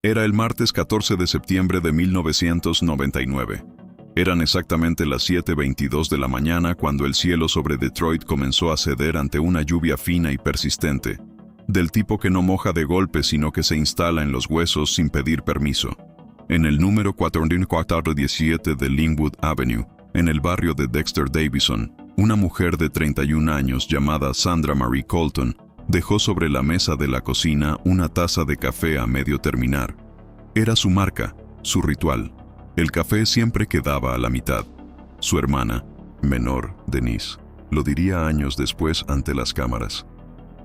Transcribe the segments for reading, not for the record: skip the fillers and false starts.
Era el martes 14 de septiembre de 1999. Eran exactamente las 7:22 de la mañana cuando el cielo sobre Detroit comenzó a ceder ante una lluvia fina y persistente, del tipo que no moja de golpe sino que se instala en los huesos sin pedir permiso. En el número 4417 de Linwood Avenue, en el barrio de Dexter Davison, una mujer de 31 años llamada Sandra Marie Colton dejó sobre la mesa de la cocina una taza de café a medio terminar. Era su marca, su ritual. El café siempre quedaba a la mitad. Su hermana, menor, Denise, lo diría años después ante las cámaras.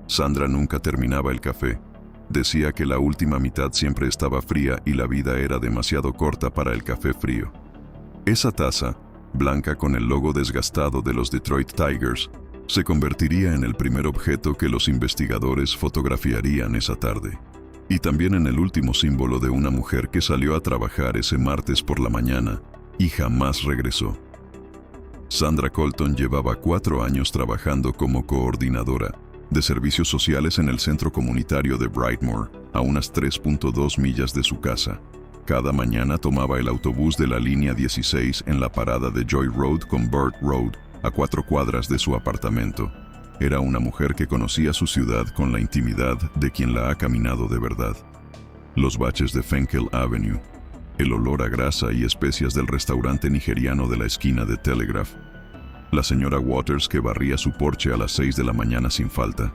Sandra nunca terminaba el café. Decía que la última mitad siempre estaba fría y la vida era demasiado corta para el café frío. Esa taza, blanca con el logo desgastado de los Detroit Tigers, se convertiría en el primer objeto que los investigadores fotografiarían esa tarde. Y también en el último símbolo de una mujer que salió a trabajar ese martes por la mañana y jamás regresó. Sandra Colton llevaba 4 años trabajando como coordinadora de servicios sociales en el centro comunitario de Brightmoor, a unas 3.2 millas de su casa. Cada mañana tomaba el autobús de la línea 16 en la parada de Joy Road con Burt Road, a 4 cuadras de su apartamento. Era una mujer que conocía su ciudad con la intimidad de quien la ha caminado de verdad. Los baches de Fenkel Avenue, el olor a grasa y especias del restaurante nigeriano de la esquina de Telegraph, la señora Waters que barría su porche a las 6 de la mañana sin falta.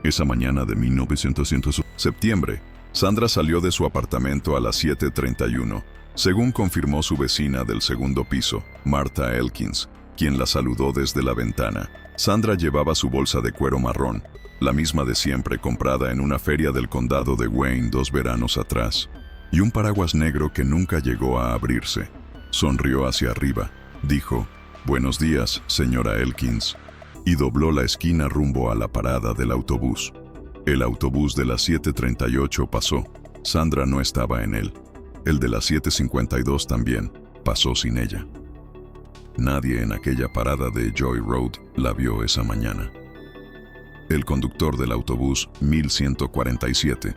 Esa mañana de 1900 septiembre, Sandra salió de su apartamento a las 7:31, según confirmó su vecina del segundo piso, Martha Elkins, quien la saludó desde la ventana. Sandra llevaba su bolsa de cuero marrón, la misma de siempre comprada en una feria del condado de Wayne 2 veranos atrás, y un paraguas negro que nunca llegó a abrirse. Sonrió hacia arriba, dijo, «Buenos días, señora Elkins», y dobló la esquina rumbo a la parada del autobús. El autobús de las 7:38 pasó. Sandra no estaba en él. El de las 7:52 también pasó sin ella. Nadie en aquella parada de Joy Road la vio esa mañana. El conductor del autobús 1147,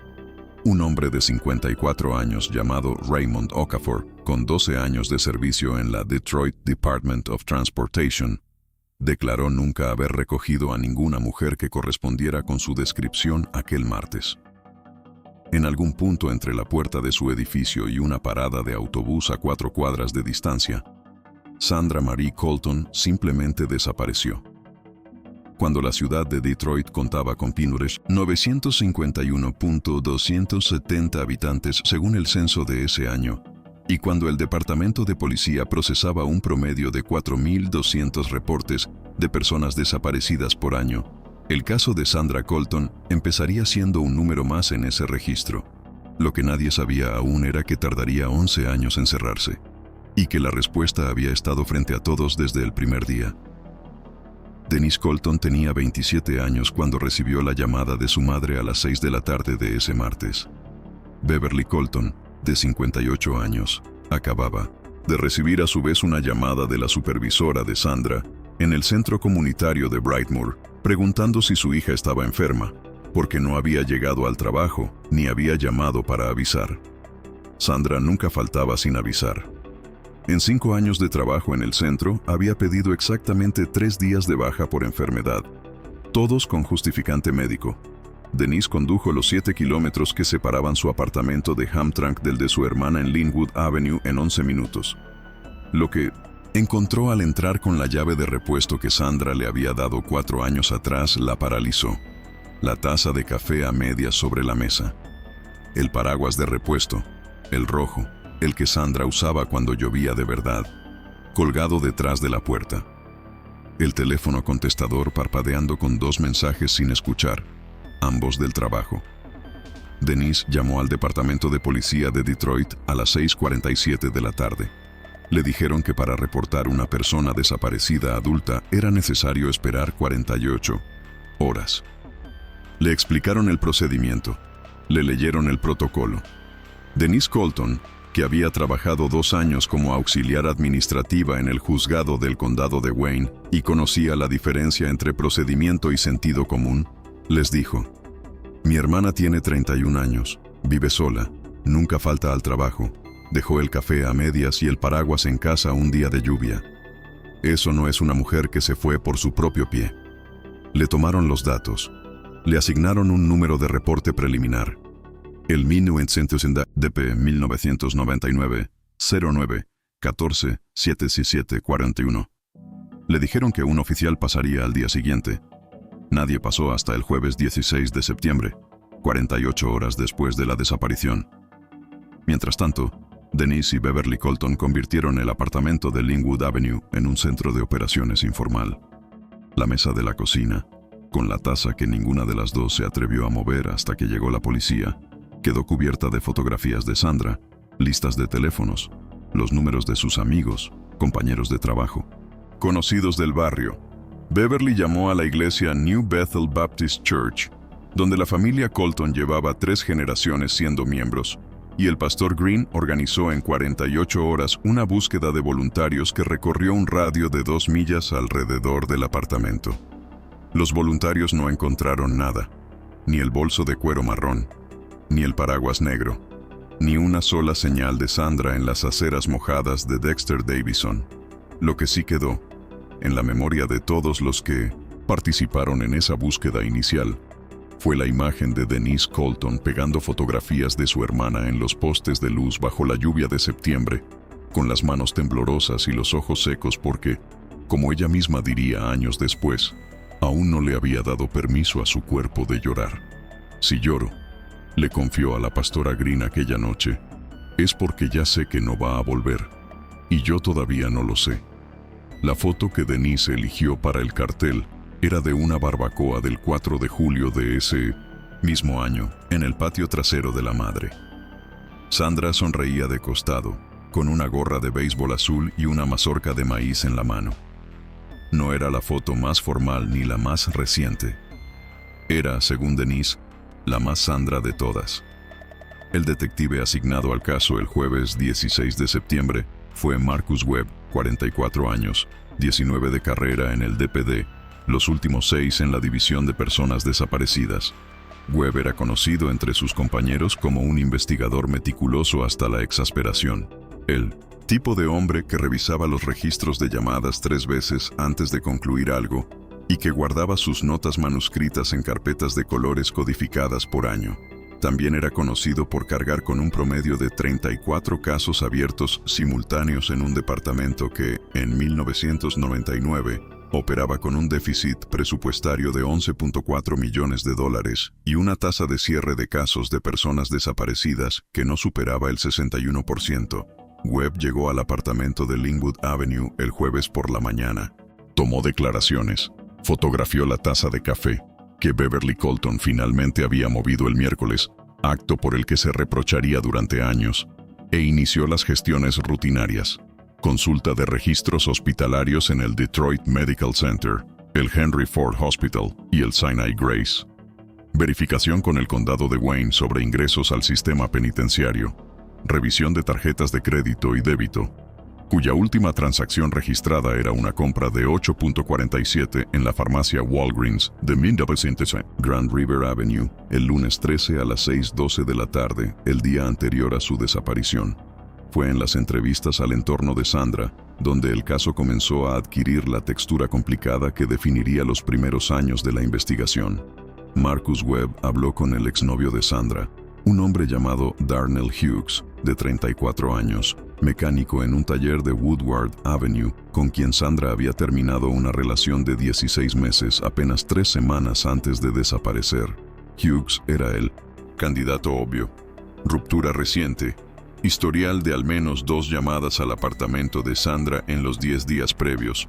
un hombre de 54 años llamado Raymond Okafor, con 12 años de servicio en la Detroit Department of Transportation, declaró nunca haber recogido a ninguna mujer que correspondiera con su descripción aquel martes. En algún punto entre la puerta de su edificio y una parada de autobús a 4 cuadras de distancia, Sandra Marie Colton simplemente desapareció. Cuando la ciudad de Detroit contaba con 951.270 habitantes según el censo de ese año, y cuando el Departamento de Policía procesaba un promedio de 4.200 reportes de personas desaparecidas por año, el caso de Sandra Colton empezaría siendo un número más en ese registro. Lo que nadie sabía aún era que tardaría 11 años en cerrarse, y que la respuesta había estado frente a todos desde el primer día. Denise Colton tenía 27 años cuando recibió la llamada de su madre a las 6 de la tarde de ese martes. Beverly Colton, de 58 años, acababa de recibir a su vez una llamada de la supervisora de Sandra en el centro comunitario de Brightmoor, preguntando si su hija estaba enferma, porque no había llegado al trabajo ni había llamado para avisar. Sandra nunca faltaba sin avisar. En 5 años de trabajo en el centro, había pedido exactamente 3 días de baja por enfermedad, todos con justificante médico. Denise condujo los 7 kilómetros que separaban su apartamento de Hamtramck del de su hermana en Linwood Avenue en 11 minutos. Lo que encontró al entrar con la llave de repuesto que Sandra le había dado 4 años atrás la paralizó. La taza de café a medias sobre la mesa. El paraguas de repuesto, el rojo, el que Sandra usaba cuando llovía de verdad, colgado detrás de la puerta. El teléfono contestador parpadeando con 2 mensajes sin escuchar, ambos del trabajo. Denise llamó al departamento de policía de Detroit a las 6:47 de la tarde. Le dijeron que para reportar una persona desaparecida adulta era necesario esperar 48 horas. Le explicaron el procedimiento. Le leyeron el protocolo. Denise Colton, que había trabajado 2 años como auxiliar administrativa en el juzgado del condado de Wayne y conocía la diferencia entre procedimiento y sentido común, les dijo: «Mi hermana tiene 31 años, vive sola, Nunca falta al trabajo. Dejó el café a medias y el paraguas en casa un día de lluvia. Eso no es una mujer que se fue por su propio pie. Le tomaron los datos. Le asignaron un número de reporte preliminar. El 1900 1999 09 14 77 41. Le dijeron que un oficial pasaría al día siguiente. Nadie pasó hasta el jueves 16 de septiembre, 48 horas después de la desaparición. Mientras tanto, Denise y Beverly Colton convirtieron el apartamento de Linwood Avenue en un centro de operaciones informal. La mesa de la cocina, con la taza que ninguna de las dos se atrevió a mover hasta que llegó la policía, quedó cubierta de fotografías de Sandra, listas de teléfonos, los números de sus amigos, compañeros de trabajo, conocidos del barrio. Beverly llamó a la iglesia New Bethel Baptist Church, donde la familia Colton llevaba 3 generaciones siendo miembros, y el pastor Green organizó en 48 horas una búsqueda de voluntarios que recorrió un radio de 2 millas alrededor del apartamento. Los voluntarios no encontraron nada, ni el bolso de cuero marrón, ni el paraguas negro, ni una sola señal de Sandra en las aceras mojadas de Dexter Davison. Lo que sí quedó, en la memoria de todos los que participaron en esa búsqueda inicial, fue la imagen de Denise Colton pegando fotografías de su hermana en los postes de luz bajo la lluvia de septiembre, con las manos temblorosas y los ojos secos porque, como ella misma diría años después, aún no le había dado permiso a su cuerpo de llorar. Si lloro, le confió a la pastora Green aquella noche, es porque ya sé que no va a volver, y yo todavía no lo sé. La foto que Denise eligió para el cartel era de una barbacoa del 4 de julio de ese mismo año, en el patio trasero de la madre. Sandra sonreía de costado, con una gorra de béisbol azul y una mazorca de maíz en la mano. No era la foto más formal ni la más reciente. Era, según Denise, la más Sandra de todas. El detective asignado al caso el jueves 16 de septiembre fue Marcus Webb, 44 años, 19 de carrera en el DPD, los últimos 6 en la División de Personas Desaparecidas. Webb era conocido entre sus compañeros como un investigador meticuloso hasta la exasperación. El tipo de hombre que revisaba los registros de llamadas 3 veces antes de concluir algo y que guardaba sus notas manuscritas en carpetas de colores codificadas por año. También era conocido por cargar con un promedio de 34 casos abiertos simultáneos en un departamento que, en 1999, operaba con un déficit presupuestario de $11.4 millones y una tasa de cierre de casos de personas desaparecidas que no superaba el 61%. Webb llegó al apartamento de Linwood Avenue el jueves por la mañana. Tomó declaraciones, fotografió la taza de café que Beverly Colton finalmente había movido el miércoles, acto por el que se reprocharía durante años, e inició las gestiones rutinarias. Consulta de registros hospitalarios en el Detroit Medical Center, el Henry Ford Hospital y el Sinai Grace. Verificación con el condado de Wayne sobre ingresos al sistema penitenciario. Revisión de tarjetas de crédito y débito, cuya última transacción registrada era una compra de 8.47 en la farmacia Walgreens de 1900 Grand River Avenue el lunes 13 a las 6:12 de la tarde, el día anterior a su desaparición. Fue en las entrevistas al entorno de Sandra, donde el caso comenzó a adquirir la textura complicada que definiría los primeros años de la investigación. Marcus Webb habló con el exnovio de Sandra, un hombre llamado Darnell Hughes, de 34 años, mecánico en un taller de Woodward Avenue, con quien Sandra había terminado una relación de 16 meses apenas 3 semanas antes de desaparecer. Hughes era el candidato obvio. Ruptura reciente. Historial de al menos 2 llamadas al apartamento de Sandra en los 10 días previos,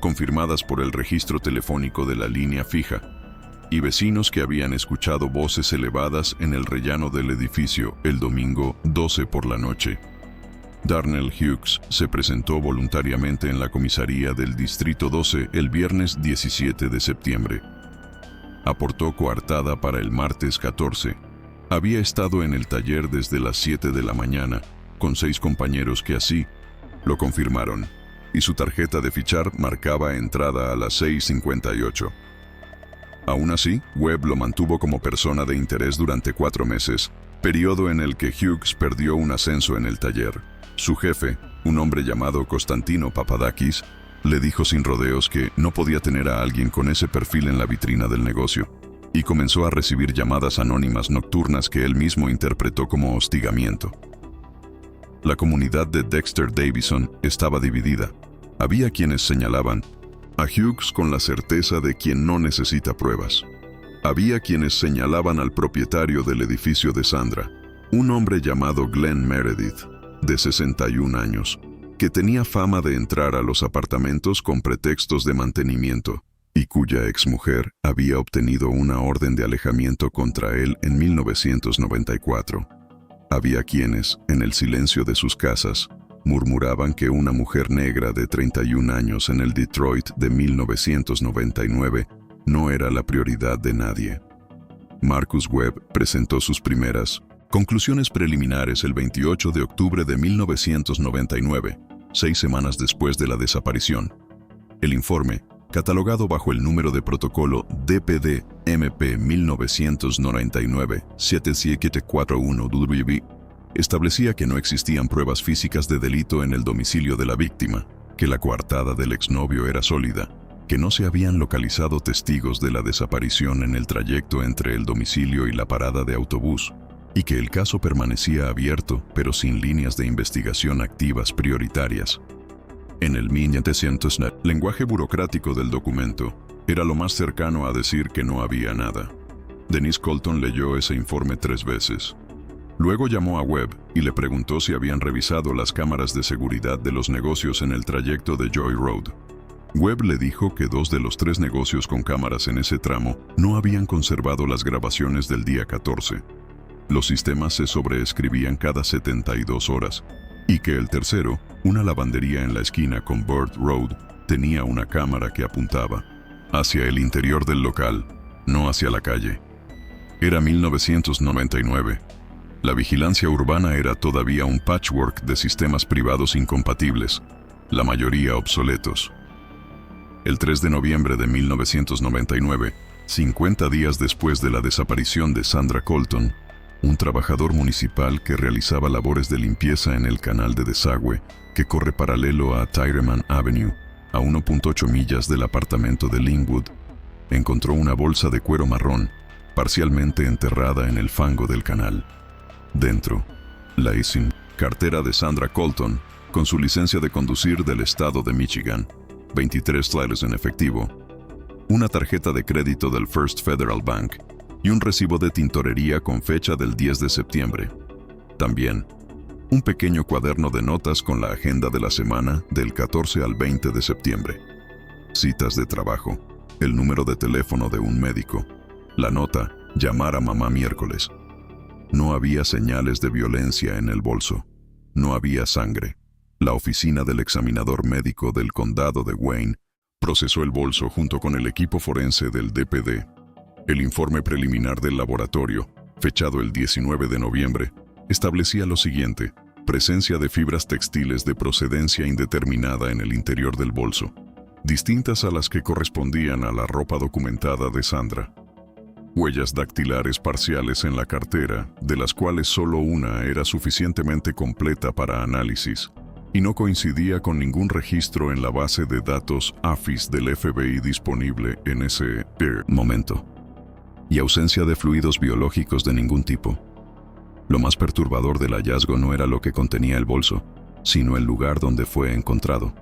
confirmadas por el registro telefónico de la línea fija, y vecinos que habían escuchado voces elevadas en el rellano del edificio el domingo 12 por la noche. Darnell Hughes se presentó voluntariamente en la comisaría del Distrito 12 el viernes 17 de septiembre. Aportó coartada para el martes 14. Había estado en el taller desde las 7 de la mañana, con 6 compañeros que así lo confirmaron, y su tarjeta de fichar marcaba entrada a las 6:58. Aún así, Webb lo mantuvo como persona de interés durante 4 meses, periodo en el que Hughes perdió un ascenso en el taller. Su jefe, un hombre llamado Constantino Papadakis, le dijo sin rodeos que no podía tener a alguien con ese perfil en la vitrina del negocio, y comenzó a recibir llamadas anónimas nocturnas que él mismo interpretó como hostigamiento. La comunidad de Dexter Davison estaba dividida. Había quienes señalaban a Hughes con la certeza de quien no necesita pruebas. Había quienes señalaban al propietario del edificio de Sandra, un hombre llamado Glenn Meredith, de 61 años, que tenía fama de entrar a los apartamentos con pretextos de mantenimiento y cuya exmujer había obtenido una orden de alejamiento contra él en 1994. Había quienes, en el silencio de sus casas, murmuraban que una mujer negra de 31 años en el Detroit de 1999 no era la prioridad de nadie. Marcus Webb presentó sus primeras conclusiones preliminares el 28 de octubre de 1999, 6 semanas después de la desaparición. El informe, catalogado bajo el número de protocolo DPD-MP 1999-7741-WB, establecía que no existían pruebas físicas de delito en el domicilio de la víctima, que la coartada del exnovio era sólida, que no se habían localizado testigos de la desaparición en el trayecto entre el domicilio y la parada de autobús, y que el caso permanecía abierto, pero sin líneas de investigación activas prioritarias. En el 1900, lenguaje burocrático del documento, era lo más cercano a decir que no había nada. Denise Colton leyó ese informe 3 veces. Luego llamó a Webb y le preguntó si habían revisado las cámaras de seguridad de los negocios en el trayecto de Joy Road. Webb le dijo que 2 de los 3 negocios con cámaras en ese tramo no habían conservado las grabaciones del día 14. Los sistemas se sobreescribían cada 72 horas, y que el tercero, una lavandería en la esquina con Bird Road, tenía una cámara que apuntaba hacia el interior del local, no hacia la calle. Era 1999. La vigilancia urbana era todavía un patchwork de sistemas privados incompatibles, la mayoría obsoletos. El 3 de noviembre de 1999, 50 días después de la desaparición de Sandra Colton, un trabajador municipal que realizaba labores de limpieza en el canal de desagüe que corre paralelo a Tyreman Avenue, a 1.8 millas del apartamento de Linwood, encontró una bolsa de cuero marrón, parcialmente enterrada en el fango del canal. Dentro, la SIM, cartera de Sandra Colton, con su licencia de conducir del estado de Michigan, 23 dólares en efectivo, una tarjeta de crédito del First Federal Bank y un recibo de tintorería con fecha del 10 de septiembre. También, un pequeño cuaderno de notas con la agenda de la semana del 14 al 20 de septiembre. Citas de trabajo, el número de teléfono de un médico, la nota, llamar a mamá miércoles. No había señales de violencia en el bolso. No había sangre. La oficina del examinador médico del condado de Wayne procesó el bolso junto con el equipo forense del DPD. El informe preliminar del laboratorio, fechado el 19 de noviembre, establecía lo siguiente: presencia de fibras textiles de procedencia indeterminada en el interior del bolso, distintas a las que correspondían a la ropa documentada de Sandra. Huellas dactilares parciales en la cartera, de las cuales solo una era suficientemente completa para análisis, y no coincidía con ningún registro en la base de datos AFIS del FBI disponible en ese momento. Y ausencia de fluidos biológicos de ningún tipo. Lo más perturbador del hallazgo no era lo que contenía el bolso, sino el lugar donde fue encontrado.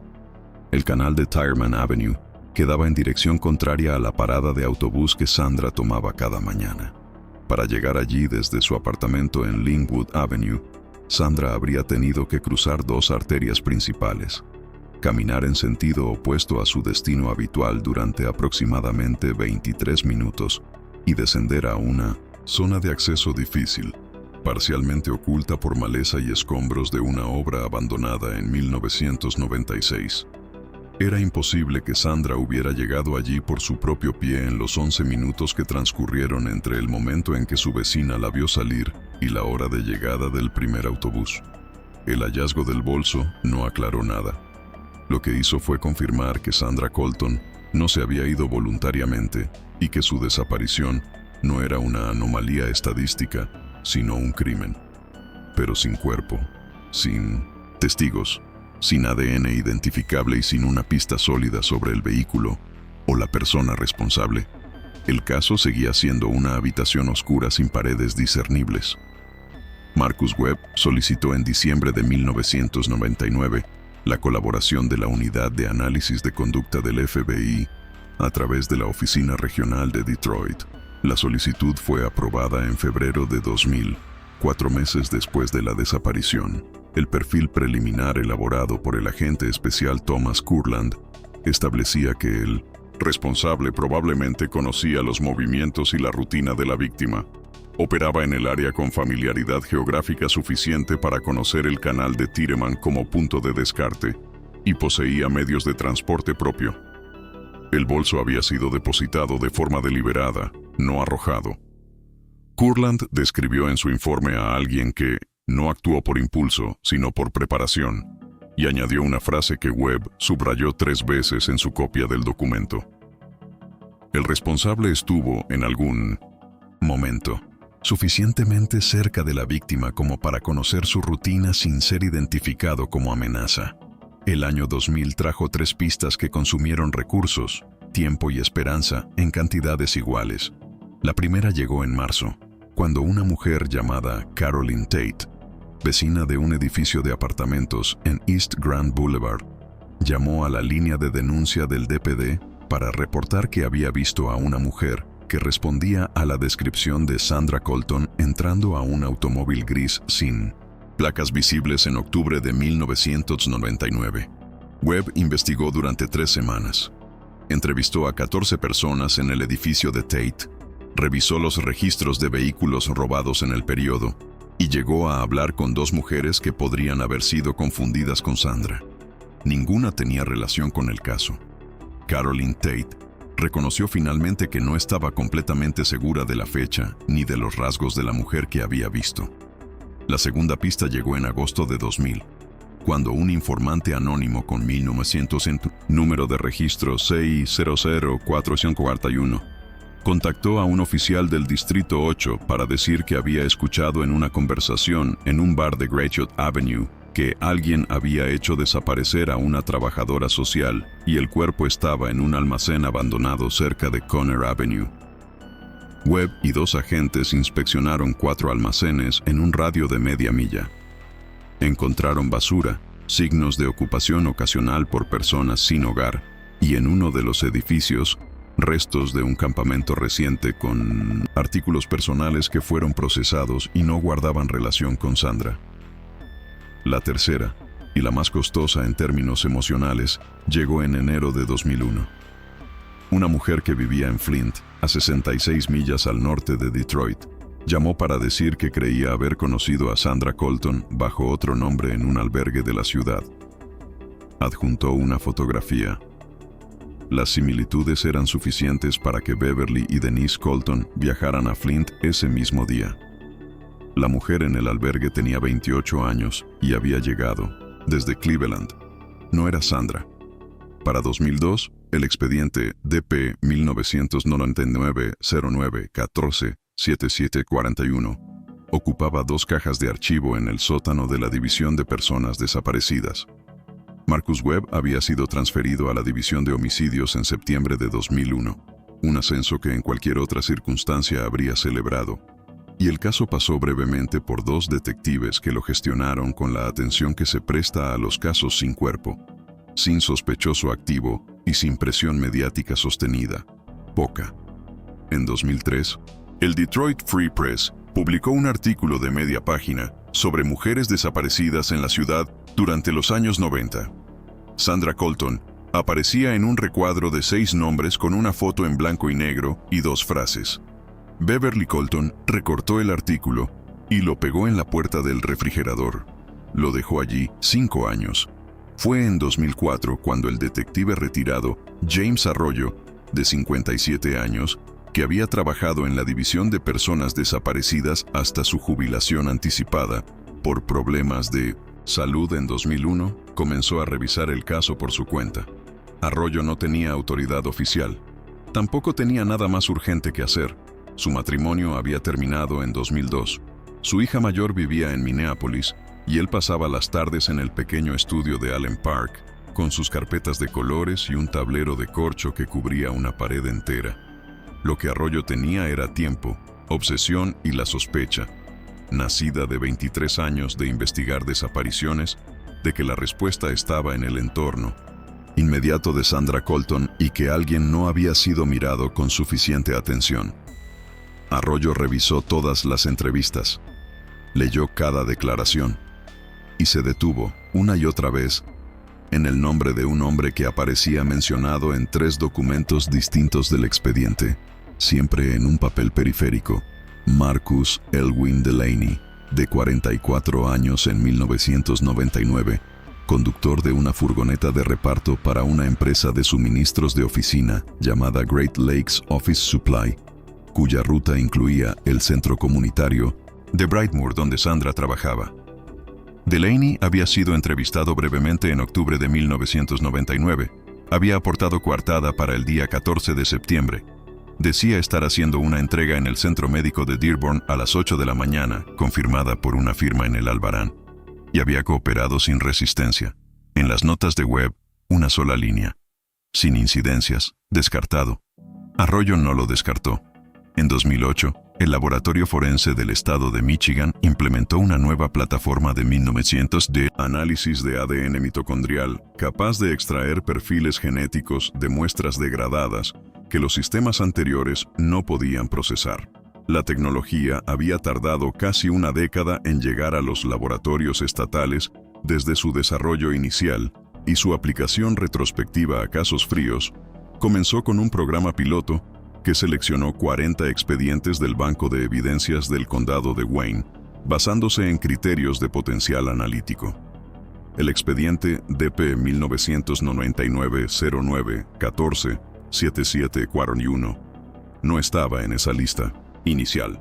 El canal de Tyreman Avenue quedaba en dirección contraria a la parada de autobús que Sandra tomaba cada mañana. Para llegar allí desde su apartamento en Linwood Avenue, Sandra habría tenido que cruzar 2 arterias principales, caminar en sentido opuesto a su destino habitual durante aproximadamente 23 minutos y descender a una zona de acceso difícil, parcialmente oculta por maleza y escombros de una obra abandonada en 1996. Era imposible que Sandra hubiera llegado allí por su propio pie en los 11 minutos que transcurrieron entre el momento en que su vecina la vio salir y la hora de llegada del primer autobús. El hallazgo del bolso no aclaró nada. Lo que hizo fue confirmar que Sandra Colton no se había ido voluntariamente y que su desaparición no era una anomalía estadística, sino un crimen. Pero sin cuerpo, sin testigos, sin ADN identificable y sin una pista sólida sobre el vehículo o la persona responsable, el caso seguía siendo una habitación oscura sin paredes discernibles. Marcus Webb solicitó en diciembre de 1999 la colaboración de la Unidad de Análisis de Conducta del FBI a través de la Oficina Regional de Detroit. La solicitud fue aprobada en febrero de 2000, 4 meses después de la desaparición. El perfil preliminar elaborado por el agente especial Thomas Kurland establecía que el responsable probablemente conocía los movimientos y la rutina de la víctima. Operaba en el área con familiaridad geográfica suficiente para conocer el canal de Tiedemann como punto de descarte y poseía medios de transporte propio. El bolso había sido depositado de forma deliberada, no arrojado. Kurland describió en su informe a alguien que no actuó por impulso, sino por preparación, y añadió una frase que Webb subrayó 3 veces en su copia del documento. El responsable estuvo, en algún momento, suficientemente cerca de la víctima como para conocer su rutina sin ser identificado como amenaza. El año 2000 trajo 3 pistas que consumieron recursos, tiempo y esperanza en cantidades iguales. La primera llegó en marzo, cuando una mujer llamada Caroline Tate, vecina de un edificio de apartamentos en East Grand Boulevard, llamó a la línea de denuncia del DPD para reportar que había visto a una mujer que respondía a la descripción de Sandra Colton entrando a un automóvil gris sin placas visibles en octubre de 1999. Webb investigó durante 3 semanas. Entrevistó a 14 personas en el edificio de Tate, revisó los registros de vehículos robados en el periodo y llegó a hablar con 2 mujeres que podrían haber sido confundidas con Sandra. Ninguna tenía relación con el caso. Caroline Tate reconoció finalmente que no estaba completamente segura de la fecha ni de los rasgos de la mujer que había visto. La segunda pista llegó en agosto de 2000, cuando un informante anónimo con 1900 en número de registro 600441 contactó a un oficial del Distrito 8 para decir que había escuchado en una conversación en un bar de Gratiot Avenue que alguien había hecho desaparecer a una trabajadora social y el cuerpo estaba en un almacén abandonado cerca de Conner Avenue. Webb y 2 agentes inspeccionaron 4 almacenes en un radio de media milla. Encontraron basura, signos de ocupación ocasional por personas sin hogar y en uno de los edificios, restos de un campamento reciente con artículos personales que fueron procesados y no guardaban relación con Sandra. La tercera, y la más costosa en términos emocionales, llegó en enero de 2001. Una mujer que vivía en Flint, a 66 millas al norte de Detroit, llamó para decir que creía haber conocido a Sandra Colton bajo otro nombre en un albergue de la ciudad. Adjuntó una fotografía. Las similitudes eran suficientes para que Beverly y Denise Colton viajaran a Flint ese mismo día. La mujer en el albergue tenía 28 años y había llegado desde Cleveland. No era Sandra. Para 2002, el expediente DP 1999-09-14-7741 ocupaba 2 cajas de archivo en el sótano de la División de Personas Desaparecidas. Marcus Webb había sido transferido a la División de Homicidios en septiembre de 2001, un ascenso que en cualquier otra circunstancia habría celebrado. Y el caso pasó brevemente por 2 detectives que lo gestionaron con la atención que se presta a los casos sin cuerpo, sin sospechoso activo y sin presión mediática sostenida, poca. En 2003, el Detroit Free Press publicó un artículo de media página sobre mujeres desaparecidas en la ciudad durante los años 90. Sandra Colton aparecía en un recuadro de 6 nombres con una foto en blanco y negro y 2 frases. Beverly Colton recortó el artículo y lo pegó en la puerta del refrigerador. Lo dejó allí 5 años. Fue en 2004 cuando el detective retirado James Arroyo, de 57 años, que había trabajado en la División de Personas Desaparecidas hasta su jubilación anticipada por problemas de salud en 2001, comenzó a revisar el caso por su cuenta. Arroyo no tenía autoridad oficial. Tampoco tenía nada más urgente que hacer. Su matrimonio había terminado en 2002. Su hija mayor vivía en Minneapolis y él pasaba las tardes en el pequeño estudio de Allen Park, con sus carpetas de colores y un tablero de corcho que cubría una pared entera. Lo que Arroyo tenía era tiempo, obsesión y la sospecha, nacida de 23 años de investigar desapariciones, de que la respuesta estaba en el entorno inmediato de Sandra Colton y que alguien no había sido mirado con suficiente atención. Arroyo revisó todas las entrevistas, leyó cada declaración y se detuvo una y otra vez en el nombre de un hombre que aparecía mencionado en 3 documentos distintos del expediente, siempre en un papel periférico: Marcus Elwin Delaney, de 44 años en 1999, conductor de una furgoneta de reparto para una empresa de suministros de oficina llamada Great Lakes Office Supply, cuya ruta incluía el centro comunitario de Brightmoor donde Sandra trabajaba. Delaney había sido entrevistado brevemente en octubre de 1999. Había aportado coartada para el día 14 de septiembre. Decía estar haciendo una entrega en el centro médico de Dearborn a las 8 de la mañana, confirmada por una firma en el Albarán. Y había cooperado sin resistencia. En las notas de web, una sola línea. Sin incidencias, descartado. Arroyo no lo descartó. En 2008, el Laboratorio Forense del Estado de Michigan implementó una nueva plataforma de 1900 de análisis de ADN mitocondrial, capaz de extraer perfiles genéticos de muestras degradadas que los sistemas anteriores no podían procesar. La tecnología había tardado casi una década en llegar a los laboratorios estatales desde su desarrollo inicial, y su aplicación retrospectiva a casos fríos comenzó con un programa piloto que seleccionó 40 expedientes del banco de evidencias del condado de Wayne, basándose en criterios de potencial analítico. El expediente DP 1999-09-14-7741 no estaba en esa lista inicial.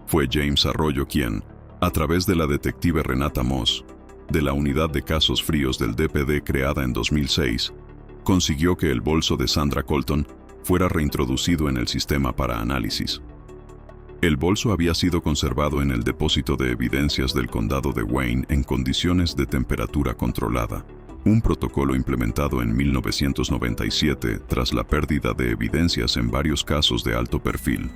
Fue James Arroyo quien, a través de la detective Renata Moss, de la unidad de casos fríos del DPD creada en 2006, consiguió que el bolso de Sandra Colton fuera reintroducido en el sistema para análisis. El bolso había sido conservado en el depósito de evidencias del condado de Wayne en condiciones de temperatura controlada, un protocolo implementado en 1997 tras la pérdida de evidencias en varios casos de alto perfil.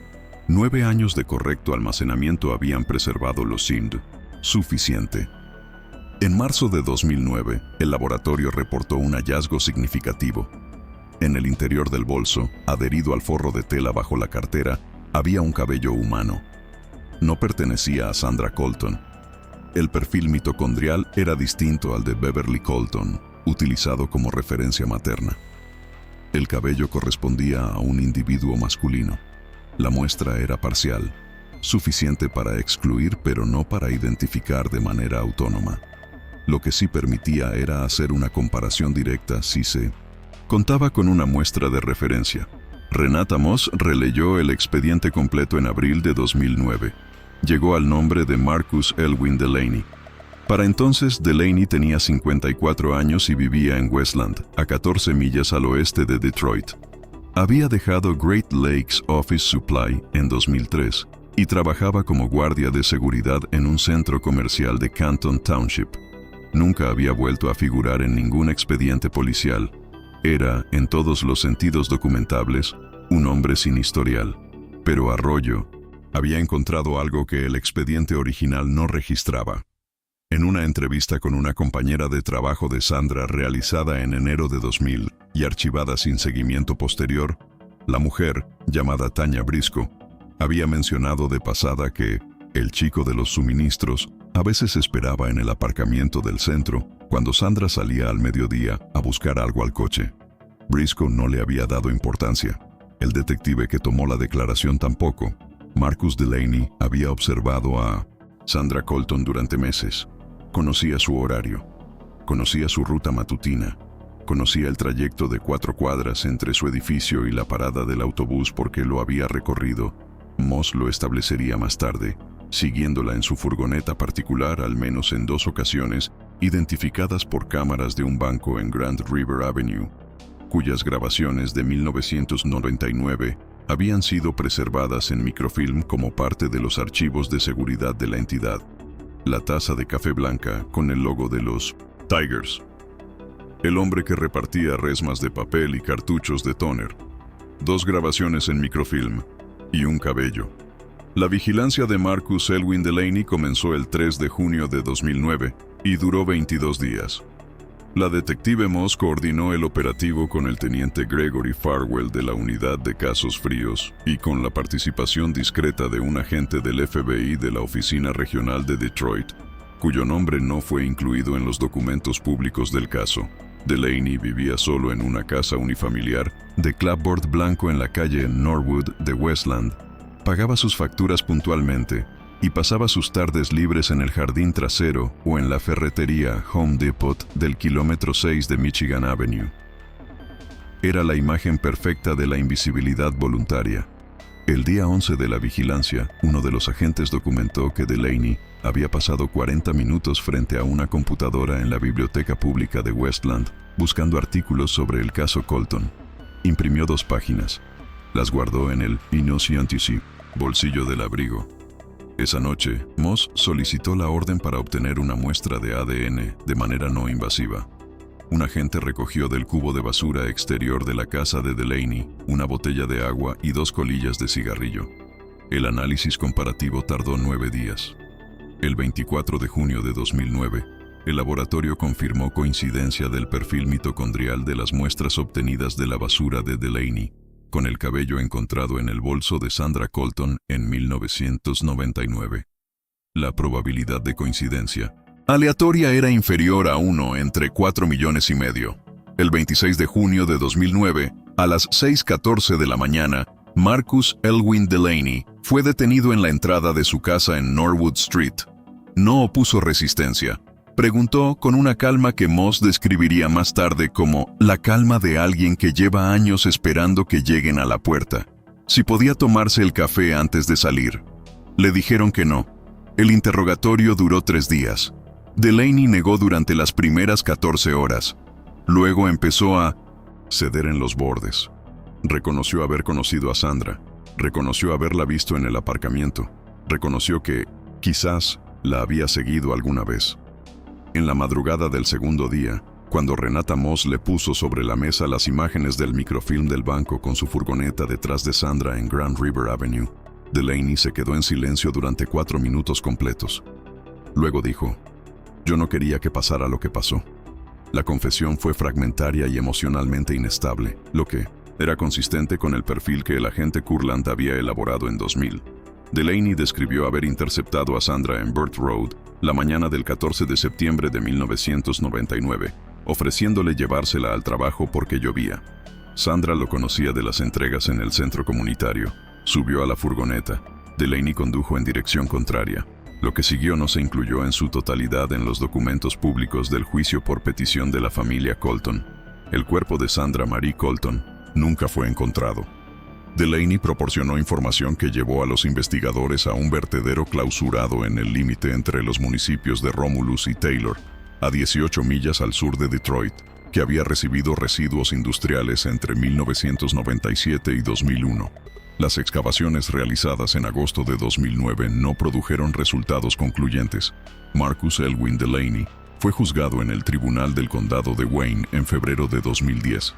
9 años de correcto almacenamiento habían preservado los SIND suficiente. En marzo de 2009, el laboratorio reportó un hallazgo significativo. En el interior del bolso, adherido al forro de tela bajo la cartera, había un cabello humano. No pertenecía a Sandra Colton. El perfil mitocondrial era distinto al de Beverly Colton, utilizado como referencia materna. El cabello correspondía a un individuo masculino. La muestra era parcial, suficiente para excluir pero no para identificar de manera autónoma. Lo que sí permitía era hacer una comparación directa si se contaba con una muestra de referencia. Renata Moss releyó el expediente completo en abril de 2009. Llegó al nombre de Marcus Elwin Delaney. Para entonces, Delaney tenía 54 años y vivía en Westland, a 14 millas al oeste de Detroit. Había dejado Great Lakes Office Supply en 2003 y trabajaba como guardia de seguridad en un centro comercial de Canton Township. Nunca había vuelto a figurar en ningún expediente policial. Era, en todos los sentidos documentables, un hombre sin historial. Pero Arroyo había encontrado algo que el expediente original no registraba. En una entrevista con una compañera de trabajo de Sandra realizada en enero de 2000 y archivada sin seguimiento posterior, la mujer, llamada Tanya Briscoe, había mencionado de pasada que el chico de los suministros a veces esperaba en el aparcamiento del centro cuando Sandra salía al mediodía a buscar algo al coche. Briscoe no le había dado importancia. El detective que tomó la declaración tampoco. Marcus Delaney había observado a Sandra Colton durante meses. Conocía su horario, conocía su ruta matutina, conocía el trayecto de 4 cuadras entre su edificio y la parada del autobús porque lo había recorrido. Moss lo establecería más tarde, siguiéndola en su furgoneta particular al menos en 2 ocasiones, identificadas por cámaras de un banco en Grand River Avenue, cuyas grabaciones de 1999 habían sido preservadas en microfilm como parte de los archivos de seguridad de la entidad. La taza de café blanca con el logo de los Tigers. El hombre que repartía resmas de papel y cartuchos de tóner. 2 grabaciones en microfilm y un cabello. La vigilancia de Marcus Elwin Delaney comenzó el 3 de junio de 2009 y duró 22 días. La detective Moss coordinó el operativo con el teniente Gregory Farwell de la Unidad de Casos Fríos y con la participación discreta de un agente del FBI de la Oficina Regional de Detroit, cuyo nombre no fue incluido en los documentos públicos del caso. Delaney vivía solo en una casa unifamiliar de clapboard blanco en la calle Norwood de Westland. Pagaba sus facturas puntualmente y pasaba sus tardes libres en el jardín trasero o en la ferretería Home Depot del kilómetro 6 de Michigan Avenue. Era la imagen perfecta de la invisibilidad voluntaria. El día 11 de la vigilancia, uno de los agentes documentó que Delaney había pasado 40 minutos frente a una computadora en la biblioteca pública de Westland, buscando artículos sobre el caso Colton. Imprimió 2 páginas. Las guardó en el Innocenticy, bolsillo del abrigo. Esa noche, Moss solicitó la orden para obtener una muestra de ADN de manera no invasiva. Un agente recogió del cubo de basura exterior de la casa de Delaney una botella de agua y 2 colillas de cigarrillo. El análisis comparativo tardó 9 días. El 24 de junio de 2009, el laboratorio confirmó coincidencia del perfil mitocondrial de las muestras obtenidas de la basura de Delaney con el cabello encontrado en el bolso de Sandra Colton en 1999. La probabilidad de coincidencia aleatoria era inferior a 1 entre 4,5 millones. El 26 de junio de 2009, a las 6:14 de la mañana, Marcus Elwin Delaney fue detenido en la entrada de su casa en Norwood Street. No opuso resistencia. Preguntó con una calma que Moss describiría más tarde como la calma de alguien que lleva años esperando que lleguen a la puerta, si podía tomarse el café antes de salir. Le dijeron que no. El interrogatorio duró 3 días. Delaney negó durante las primeras 14 horas. Luego empezó a ceder en los bordes. Reconoció haber conocido a Sandra. Reconoció haberla visto en el aparcamiento. Reconoció que, quizás, la había seguido alguna vez. En la madrugada del segundo día, cuando Renata Moss le puso sobre la mesa las imágenes del microfilm del banco con su furgoneta detrás de Sandra en Grand River Avenue, Delaney se quedó en silencio durante 4 minutos completos. Luego dijo: «Yo no quería que pasara lo que pasó». La confesión fue fragmentaria y emocionalmente inestable, lo que era consistente con el perfil que el agente Kurland había elaborado en 2000. Delaney describió haber interceptado a Sandra en Burt Road la mañana del 14 de septiembre de 1999, ofreciéndole llevársela al trabajo porque llovía. Sandra lo conocía de las entregas en el centro comunitario. Subió a la furgoneta. Delaney condujo en dirección contraria. Lo que siguió no se incluyó en su totalidad en los documentos públicos del juicio por petición de la familia Colton. El cuerpo de Sandra Marie Colton nunca fue encontrado. Delaney proporcionó información que llevó a los investigadores a un vertedero clausurado en el límite entre los municipios de Romulus y Taylor, a 18 millas al sur de Detroit, que había recibido residuos industriales entre 1997 y 2001. Las excavaciones realizadas en agosto de 2009 no produjeron resultados concluyentes. Marcus Elwin Delaney fue juzgado en el Tribunal del Condado de Wayne en febrero de 2010.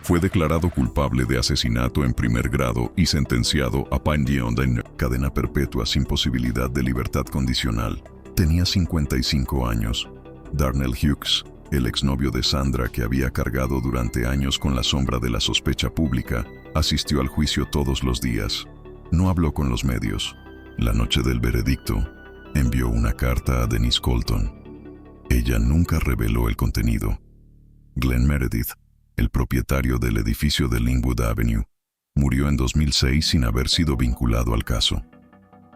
Fue declarado culpable de asesinato en primer grado y sentenciado a pensión de cadena perpetua sin posibilidad de libertad condicional. Tenía 55 años. Darnell Hughes, el exnovio de Sandra que había cargado durante años con la sombra de la sospecha pública, asistió al juicio todos los días. No habló con los medios. La noche del veredicto, envió una carta a Denise Colton. Ella nunca reveló el contenido. Glenn Meredith, el propietario del edificio de Linwood Avenue, murió en 2006 sin haber sido vinculado al caso.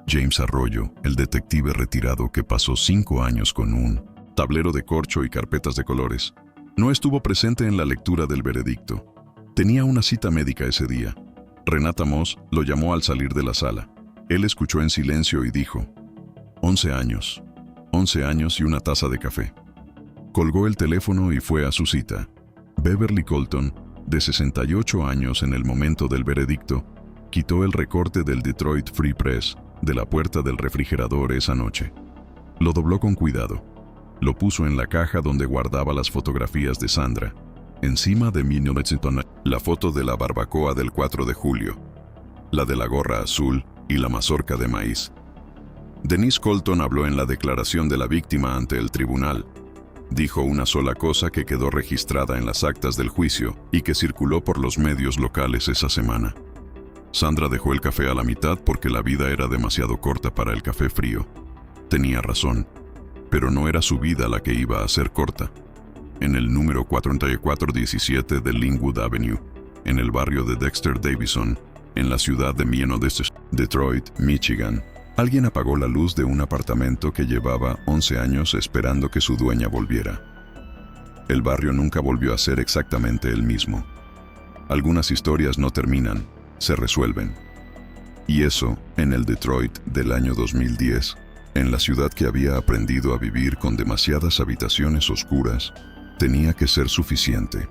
James Arroyo, el detective retirado que pasó 5 años con un tablero de corcho y carpetas de colores, no estuvo presente en la lectura del veredicto. Tenía una cita médica ese día. Renata Moss lo llamó al salir de la sala. Él escuchó en silencio y dijo: 11 años. 11 años y una taza de café. Colgó el teléfono y fue a su cita. Beverly Colton, de 68 años en el momento del veredicto, Quitó el recorte del Detroit Free Press de la puerta del refrigerador esa noche. Lo dobló con cuidado. Lo puso en la caja donde guardaba las fotografías de Sandra. Encima de 1900, la foto de la barbacoa del 4 de julio, la de la gorra azul y la mazorca de maíz. Denise Colton habló en la declaración de la víctima ante el tribunal. Dijo una sola cosa que quedó registrada en las actas del juicio y que circuló por los medios locales esa semana. Sandra dejó el café a la mitad porque la vida era demasiado corta para el café frío. Tenía razón, pero no era su vida la que iba a ser corta. En el número 4417 de Linwood Avenue, en el barrio de Dexter Davison, en la ciudad de Detroit, Michigan, alguien apagó la luz de un apartamento que llevaba 11 años esperando que su dueña volviera. El barrio nunca volvió a ser exactamente el mismo. Algunas historias no terminan, se resuelven. Y eso, en el Detroit del año 2010, en la ciudad que había aprendido a vivir con demasiadas habitaciones oscuras, tenía que ser suficiente.